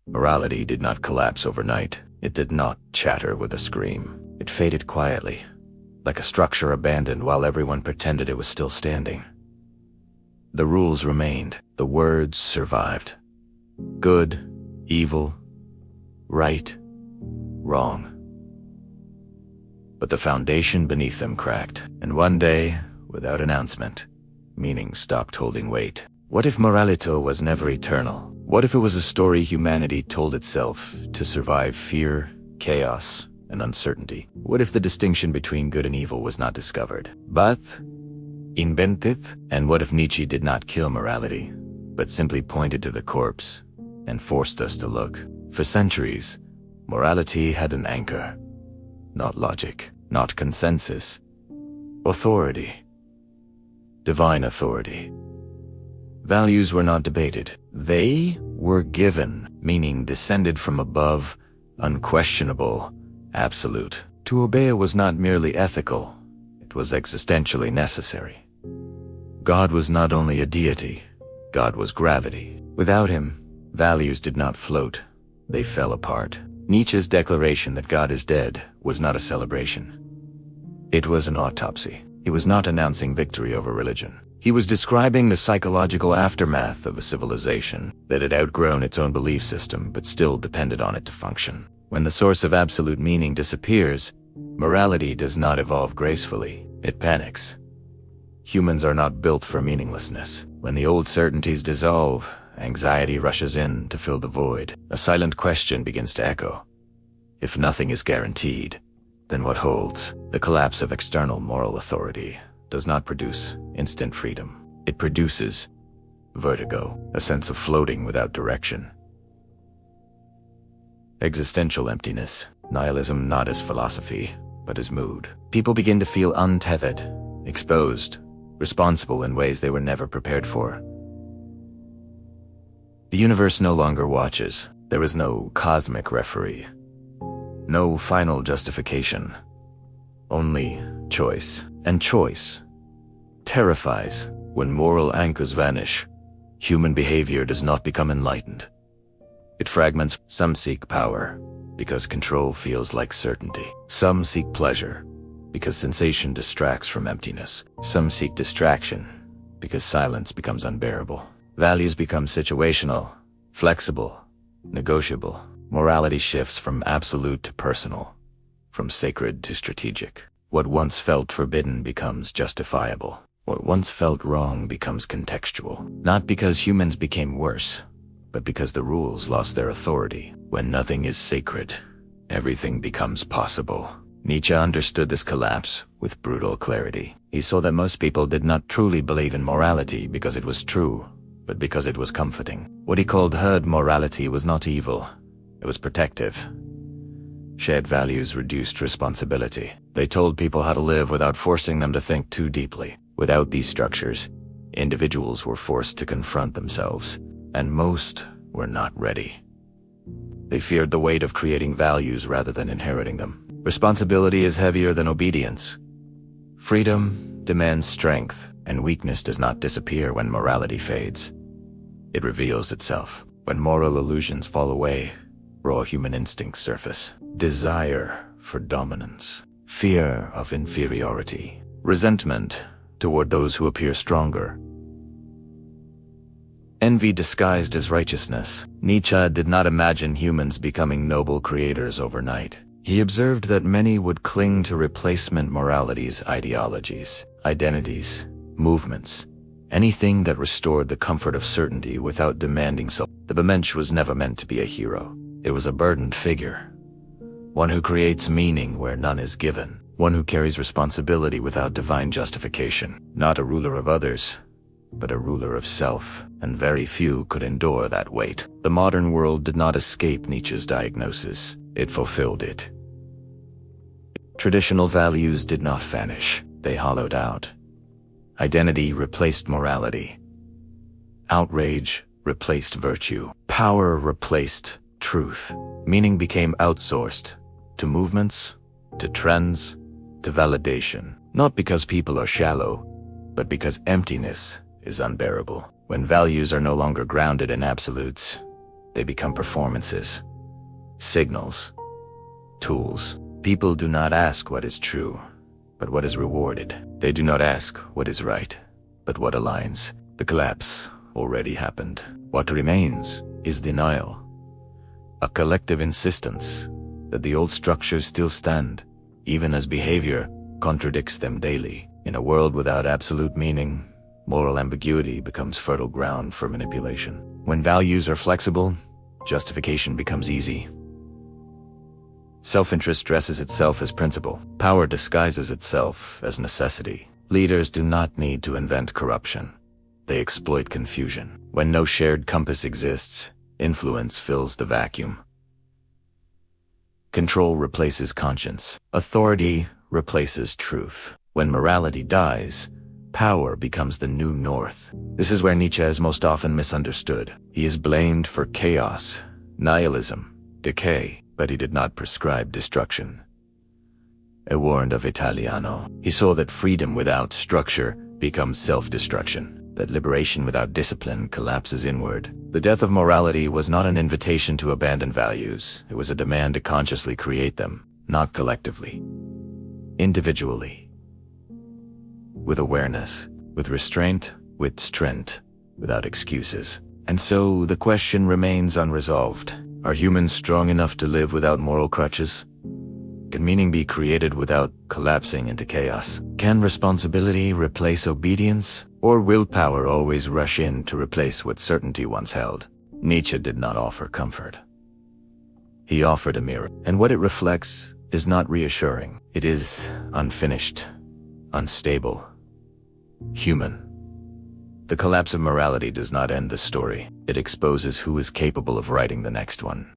Morality did not collapse overnight. It did not shatter with a scream. It faded quietly, like a structure abandoned while everyone pretended it was still standing. The rules remained. The words survived. Good, evil, right, wrong. But the foundation beneath them cracked, and one day, without announcement, meaning stopped holding weight. What if morality was never eternal? What if it was a story humanity told itself to survive fear, chaos, and uncertainty? What if the distinction between good and evil was not discovered, but invented? And what if Nietzsche did not kill morality, but simply pointed to the corpse and forced us to look? For centuries, morality had an anchor. Not logic, not consensus. Authority. Divine authority. Values were not debated. They were given, meaning descended from above, unquestionable, absolute. To obey it was not merely ethical, it was existentially necessary. God was not only a deity, God was gravity. Without him, values did not float, they fell apart. Nietzsche's declaration that God is dead was not a celebration. It was an autopsy. He was not announcing victory over religion. He was describing the psychological aftermath of a civilization that had outgrown its own belief system but still depended on it to function. When the source of absolute meaning disappears, morality does not evolve gracefully. It panics. Humans are not built for meaninglessness. When the old certainties dissolve, anxiety rushes in to fill the void. A silent question begins to echo. If nothing is guaranteed, then what holds? The collapse of external moral authority does not produce instant freedom. It produces vertigo, a sense of floating without direction. Existential emptiness, nihilism not as philosophy, but as mood. People begin to feel untethered, exposed, responsible in ways they were never prepared for. The universe no longer watches. There is no cosmic referee. No final justification. Only choice. And choice terrifies. When moral anchors vanish, human behavior does not become enlightened. It fragments. Some seek power because control feels like certainty. Some seek pleasure because sensation distracts from emptiness. Some seek distraction because silence becomes unbearable. Values become situational, flexible, negotiable. Morality shifts from absolute to personal, from sacred to strategic. What once felt forbidden becomes justifiable. What once felt wrong becomes contextual. Not because humans became worse, but because the rules lost their authority. When nothing is sacred, everything becomes possible. Nietzsche understood this collapse with brutal clarity. He saw that most people did not truly believe in morality because it was true, but because it was comforting. What he called herd morality was not evil, it was protective. Shared values reduced responsibility. They told people how to live without forcing them to think too deeply. Without these structures, individuals were forced to confront themselves, and most were not ready. They feared the weight of creating values rather than inheriting them. Responsibility is heavier than obedience. Freedom demands strength, and weakness does not disappear when morality fades. It reveals itself. When moral illusions fall away, raw human instincts surface. Desire for dominance, fear of inferiority, resentment toward those who appear stronger. Envy disguised as righteousness. Nietzsche did not imagine humans becoming noble creators overnight. He observed that many would cling to replacement moralities, ideologies, identities, movements, anything that restored the comfort of certainty without demanding so. The Mensch was never meant to be a hero. It was a burdened figure. One who creates meaning where none is given. One who carries responsibility without divine justification. Not a ruler of others, but a ruler of self, and very few could endure that weight. The modern world did not escape Nietzsche's diagnosis. It fulfilled it. Traditional values did not vanish. They hollowed out. Identity replaced morality. Outrage replaced virtue. Power replaced truth. Meaning became outsourced to movements, to trends, to validation. Not because people are shallow, but because emptiness is unbearable. When values are no longer grounded in absolutes, They become performances, signals, tools. People do not ask what is true, but what is rewarded. They do not ask what is right, but what aligns. The collapse already happened. What remains is denial, a collective insistence that the old structures still stand, even as behavior contradicts them daily. In a world without absolute meaning, moral ambiguity becomes fertile ground for manipulation. When values are flexible, justification becomes easy. Self-interest dresses itself as principle. Power disguises itself as necessity. Leaders do not need to invent corruption. They exploit confusion. When no shared compass exists, influence fills the vacuum. Control replaces conscience. Authority replaces truth. When morality dies, power becomes the new north. This is where Nietzsche is most often misunderstood. He is blamed for chaos, nihilism, decay, but he did not prescribe destruction. He warned of Italiano. He saw that freedom without structure becomes self-destruction, that liberation without discipline collapses inward. The death of morality was not an invitation to abandon values. It was a demand to consciously create them, not collectively, individually, with awareness, with restraint, with strength, without excuses. And so the question remains unresolved. Are humans strong enough to live without moral crutches? Can meaning be created without collapsing into chaos? Can responsibility replace obedience? Or will power always rush in to replace what certainty once held? Nietzsche did not offer comfort. He offered a mirror, and what it reflects is not reassuring. It is unfinished, unstable, human. The collapse of morality does not end the story. It exposes who is capable of writing the next one.